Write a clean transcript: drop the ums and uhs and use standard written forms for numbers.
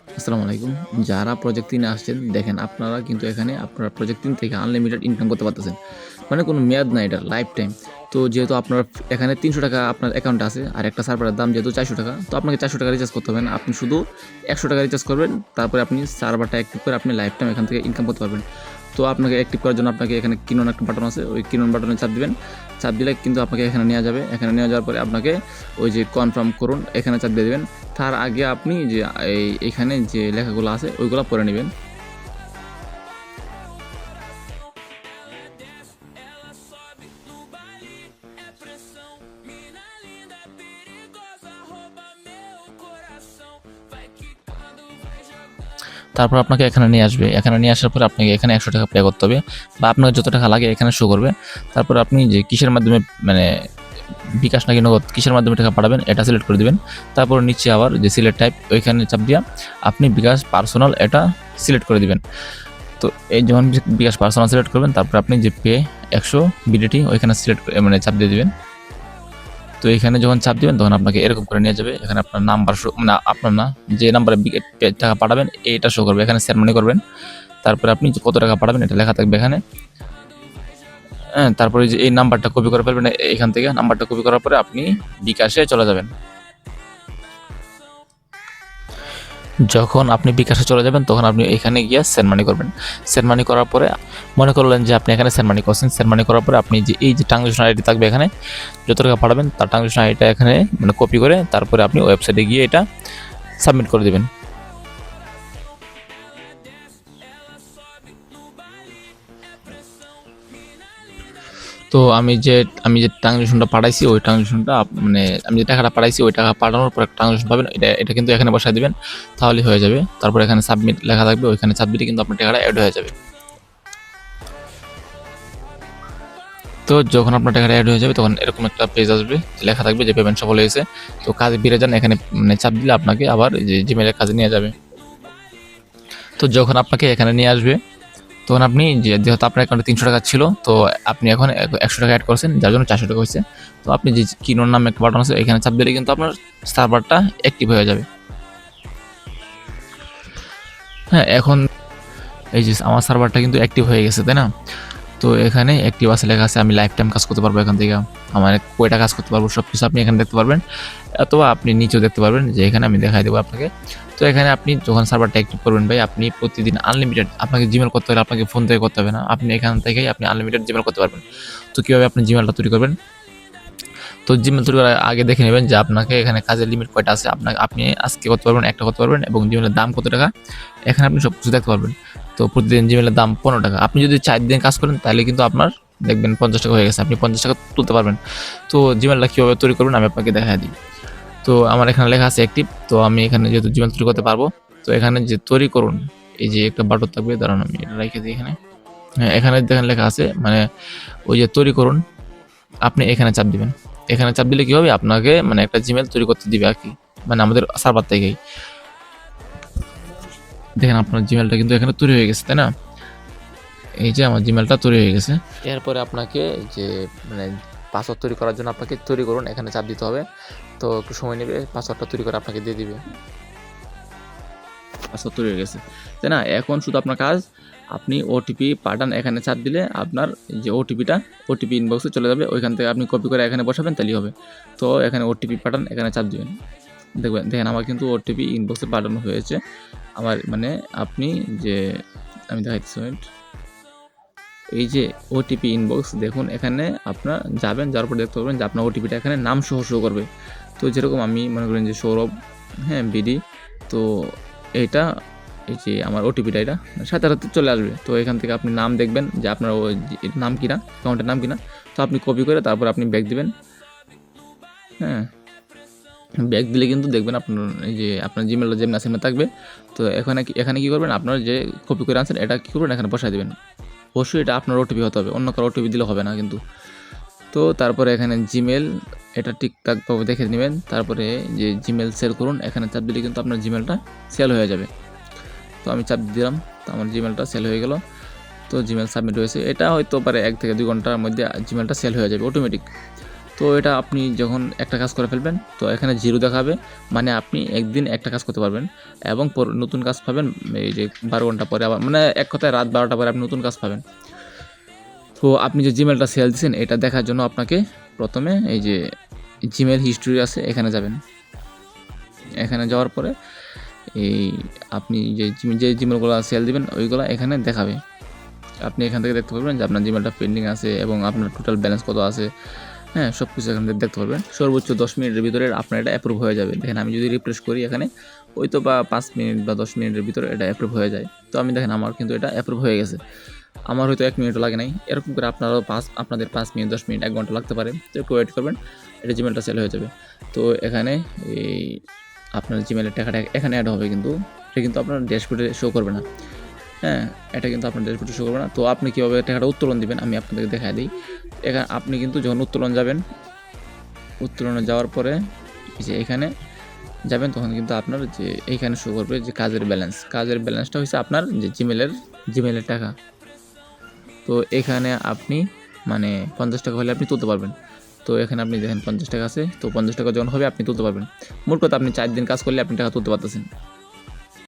আসসালামু আলাইকুম। যারা প্রজেক্ট 3 এ আসছেন দেখেন আপনারা কিন্তু এখানে আপনারা প্রজেক্ট 3 থেকে আনলিমিটেড ইনকাম করতে পারতেছেন। মানে কোনো মেয়াদ নাই এটার, লাইফ টাইম। তো যেহেতু আপনার এখানে ৳৩০০ আপনার অ্যাকাউন্টে আছে আর একটা সার্ভারের দাম যেহেতু ৳৪০০, তো আপনাকে ৳৪০০ রিচার্জ করতে হবে না। আপনি শুধু ৳১০০ রিচার্জ করবেন। তারপরে আপনি সার্ভারটা অ্যাক্টিভ করে আপনি লাইফ টাইম এখান থেকে ইনকাম করতে পারবেন। তো আপনাকে অ্যাক্টিভ করার জন্য আপনাকে এখানে কিনুন একটা বাটন আছে। ওই কিনুন বাটনে চাপ দিবেন। চাপ দিলে কিন্তু আপনাকে এখানে নেওয়া যাবে। এখানে নিয়ে যাওয়ার পরে আপনাকে ওই যে কনফার্ম করুন এখানে চাপ দিয়ে দিবেন। তার আগে আপনি যে এইখানে যে লেখাগুলো আছে ওইগুলো পড়ে নেবেন। তারপর আপনাকে এখানে নিয়ে আসবে। এখানে নিয়ে আসার পরে আপনাকে এখানে ৳১০০ পে করতে হবে বা আপনার যত টাকা লাগে এখানে শো করবে। তারপর আপনি যে কিসের মাধ্যমে মানে বিকাশ নাকি নগদ কিসের মাধ্যমে টাকা পাঠাবেন এটা সিলেক্ট করে দিবেন। তারপর নিচে আবার যে সিলেক্ট টাইপ ওইখানে চাপ দিয়া আপনি বিকাশ পার্সোনাল এটা সিলেক্ট করে দিবেন। তো এই যখন বিকাশ পার্সোনাল সিলেক্ট করবেন তারপর আপনি যে পে ১০০ বিডিটি ওইখানে সিলেক্ট মানে চাপ দিয়ে দিবেন। তো এখানে যখন চাপ দিবেন তখন আপনাকে এরকম করে নিয়ে যাবে। এখানে আপনার নাম্বার শো মানে আপনার না যে নাম্বারে টাকা পাঠাবেন এটা শো করবে। এখানে সেন্ড মানি করবেন। তারপরে আপনি কত টাকা পাঠাবেন এটা লেখা থাকবে এখানে। হ্যাঁ, তারপরে যে এই নাম্বারটা কপি করে ফেলবেন এখান থেকে। নাম্বারটা কপি করার পরে আপনি বিকাশে চলে যাবেন। যখন আপনি বিকাশে চলে যাবেন তখন আপনি এখানে গিয়ে সেন্ড মানি করবেন। সেন্ড মানি করার পরে মনে করলেন যে আপনি এখানে সেন্ড মানি করছেন। সেন্ড মানি করার পরে আপনি যে এই যে ট্রানজ্যাকশন আইডি থাকবে এখানে যত টাকা পাঠাবেন তার ট্রানজ্যাকশন আইডিটা এখানে মানে কপি করে তারপরে আপনি ওয়েবসাইটে গিয়ে এটা সাবমিট করে দেবেন। তো আমি যে ট্রানজ্যাকশনটা পাঠাইছি ওই ট্রানজ্যাকশনটা মানে আমি যে টাকাটা পাঠাইছি ওই টাকা পাঠানোর পর একটা ট্রানজ্যাকশন পাবেন। এটা কিন্তু এখানে বসায় দিবেন, তাহলেই হয়ে যাবে। তারপর এখানে সাবমিট লেখা থাকবে, ওইখানে চাপ দিলে কিন্তু আপনার টাকাটা অ্যাড হয়ে যাবে। তো যখন আপনার টাকাটা অ্যাড হয়ে যাবে তখন এরকম একটা পেজ আসবে, লেখা থাকবে যে পেমেন্ট সফল হয়েছে। তো কাজে ফিরে যান, এখানে মানে চাপ দিলে আপনাকে আবার যে জিমেইলের কাজে নিয়ে যাবে। তো যখন আপনাকে এখানে নিয়ে আসবে তখন আপনি যেহেতু আপনার অ্যাকাউন্টে ৳৩০০ ছিল, তো আপনি এখন ৳১০০ অ্যাড করেছেন যার জন্য ৳৪০০ হয়েছে। তো আপনি যে কিনোর নামে একটা বাটন আছে এখানে চাপ দিলে কিন্তু আপনার সার্ভারটা অ্যাক্টিভ হয়ে যাবে। হ্যাঁ, এখন এই যে আমার সার্ভারটা কিন্তু অ্যাক্টিভ হয়ে গেছে, তাই না? তো এখানে অ্যাক্টিভ আছে লেখা আছে, আমি লাইফ টাইম কাজ করতে পারবো এখান থেকে। আমার কয়টা কাজ করতে পারবো সব কিছু আপনি এখানে দেখতে পারবেন, অথবা আপনি নিচেও দেখতে পারবেন যে এখানে আমি দেখাই দেবো আপনাকে। তো এখানে আপনি যখন সার্ভারটা অ্যাক্টিভ করবেন ভাই, আপনি প্রতিদিন আনলিমিটেড আপনাকে জিমেল করতে হলে আপনাকে ফোন থেকে করতে হবে না, আপনি এখান থেকেই আপনি আনলিমিটেড জিমেল করতে পারবেন। তো কীভাবে আপনি জিমেলটা তৈরি করবেন? তো জিমেল তৈরি করার আগে দেখে নেবেন যে আপনাকে এখানে কাজের লিমিট কয়টা আছে। আপনি আজকে করতে পারবেন, একটা করতে পারবেন, এবং জিমেলের দাম কত টাকা এখানে আপনি সব কিছু দেখতে পারবেন। তো প্রতিদিন জিমেলের দাম ৳15। আপনি যদি 4 দিন কাজ করেন তাহলে কিন্তু আপনার দেখবেন ৳50 হয়ে গেছে, আপনি ৳50 তুলতে পারবেন। তো জিমেলটা কীভাবে তৈরি করবেন আমি আপনাকে দেখাই দিই। তো আমার এখানে লেখা আছে অ্যাক্টিভ, তো আমি এখানে যেহেতু জিমেল তৈরি করতে পারবো, তো এখানে যে তৈরি করুন এই যে একটা বাটন থাকবে, দাঁড়ান আমি এটা রেখে দিই এখানে। হ্যাঁ, এখানে দেখেন লেখা আছে মানে ওই যে তৈরি করুন, আপনি এখানে চাপ দিবেন। এখানে চাপ দিলে কি হবে, আপনাকে মানে একটা জিমেল তৈরি করতে দিবে আর কি, মানে আমাদের সার্ভার থেকেই। দেখেন আপনার জিমেলটা কিন্তু এখানে তৈরি হয়ে গেছে, তাই না? এই যে আমার জিমেলটা তৈরি হয়ে গেছে। এরপরে আপনাকে যে মানে পাসওয়ার্ড তৈরি করার জন্য আপনাকে তৈরি করুন এখানে চাপ দিতে হবে। তো একটু সময় নেবে, পাসওয়ার্ডটা তৈরি করে আপনাকে দিয়ে দিবে। পাসওয়ার্ড তৈরি হয়ে গেছে, তাই না? এখন শুধু আপনার কাজ, আপনি ওটিপি পাঠান, এখানে চাপ দিলে আপনার যে ওটিপি ইনবক্সে চলে যাবে, ওইখান থেকে আপনি কপি করে এখানে বসাবেন তাহলেই হবে। তো এখানে ওটিপি পাঠান, এখানে চাপ দিবেন। দেখেন আমার কিন্তু ওটিপি ইনবক্সে পাঠানো হয়েছে। আমার মানে আপনি যে আমি দেখাচ্ছি, এই যে ওটিপি ইনবক্স দেখুন, এখানে আপনার যাবেন, যাওয়ার পর দেখতে পারবেন যে আপনার ওটিপিটা এখানে নাম সহ শো করবে। তো যেরকম আমি মনে করেন যে সৌরভ, হ্যাঁ বিডি, তো এইটা এই যে আমার ওটিপিটা এটা সাথে সাথে চলে আসবে। তো এখান থেকে আপনি নাম দেখবেন যে আপনার ওই নাম কিনা, অ্যাকাউন্টের নাম কিনা। তো আপনি কপি করে তারপর আপনি ব্যাক দিবেন। হ্যাঁ, ব্যাক দিলে কিন্তু দেখবেন আপনার এই যে আপনার জিমেলটা যেমন আছে থাকবে। তো এখানে কী করবেন, আপনার যে কপি করে আনছেন এটা কী করবেন, এখানে বসাই দেবেন। অবশ্যই এটা আপনার ওটিপি হতে হবে, অন্য কারো ওটিপি দিলে হবে না কিন্তু। তো তারপরে এখানে জিমেল এটা ঠিকঠাকভাবে দেখে নেবেন। তারপরে যে জিমেল সেল করুন, এখানে চাপ দিলে কিন্তু আপনার জিমেলটা সেল হয়ে যাবে। তো আমি চাপ দিলাম, তো আমার জিমেলটা সেল হয়ে গেল। তো জিমেল সাবমিট হয়েছে, এটা হয়তো পারে 1 থেকে 2 ঘন্টার মধ্যে জিমেলটা সেল হয়ে যাবে অটোমেটিক। তো তো এটা আপনি যখন একটা কাজ করে ফেলবেন তো এখানে 0 দেখাবে, মানে আপনি একদিন একটা কাজ করতে পারবেন এবং নতুন কাজ পাবেন এই যে 12 ঘন্টা পরে, আবার মানে এক কথায় রাত 12টা পরে আপনি নতুন কাজ পাবেন। তো আপনি যে জিমেলটা সেল দিচ্ছেন এটা দেখার জন্য আপনাকে প্রথমে এই যে জিমেল হিস্ট্রি আছে এখানে যাবেন। এখানে যাওয়ার পরে এই আপনি যে জিমেলগুলো সেল দিবেন ওইগুলো এখানে দেখাবে। আপনি এখান থেকে দেখতে পারবেন যে আপনার জিমেলটা পেন্ডিং আছে এবং আপনার টোটাল ব্যালেন্স কত আছে, হ্যাঁ সব কিছু এখান থেকে দেখতে পারবেন। সর্বোচ্চ 10 মিনিটের ভিতরে আপনার এটা অ্যাপ্রুভ হয়ে যাবে। দেখেন আমি যদি রিফ্রেশ করি এখানে ওই তো বা 5 মিনিট বা 10 মিনিটের ভিতরে এটা অ্যাপ্রুভ হয়ে যায়। তো আমি দেখেন আমার কিন্তু এটা অ্যাপ্রুভ হয়ে গেছে, আমার হয়তো 1 মিনিটও লাগে নাই। এরকম করে আপনাদের 5 মিনিট 10 মিনিট 1 ঘন্টা লাগতে পারে। তো একটু ওয়েট করবেন, এটা জিমেলটা সেল হয়ে যাবে। তো এখানে এই আপনার জিমেলের টাকাটা এখানে অ্যাড হবে, কিন্তু এটা কিন্তু আপনার ড্যাশবোর্ডে শো করবে না। হ্যাঁ, এটা কিন্তু আপনার ড্যাশবোর্ডে শো করবে না। তো আপনি কীভাবে টাকাটা উত্তোলন দিবেন আমি আপনাদেরকে দেখাই দিই। এখানে আপনি কিন্তু যখন উত্তোলন যাবেন, উত্তোলনে যাওয়ার পরে এই যে এখানে যাবেন তখন কিন্তু আপনার যে এইখানে শো করবে যে কাজের ব্যালেন্সটা হচ্ছে আপনার যে জিমেলের টাকা। তো এখানে আপনি মানে 50 টাকা হলে আপনি তুলতে পারবেন। তো এখানে আপনি দেখেন 50 টাকা আছে, তো 50 টাকা যখন হবে আপনি তুলতে পারবেন। মোট কথা আপনি 4 দিন কাজ করলে আপনি টাকা তুলতে পারতেছেন।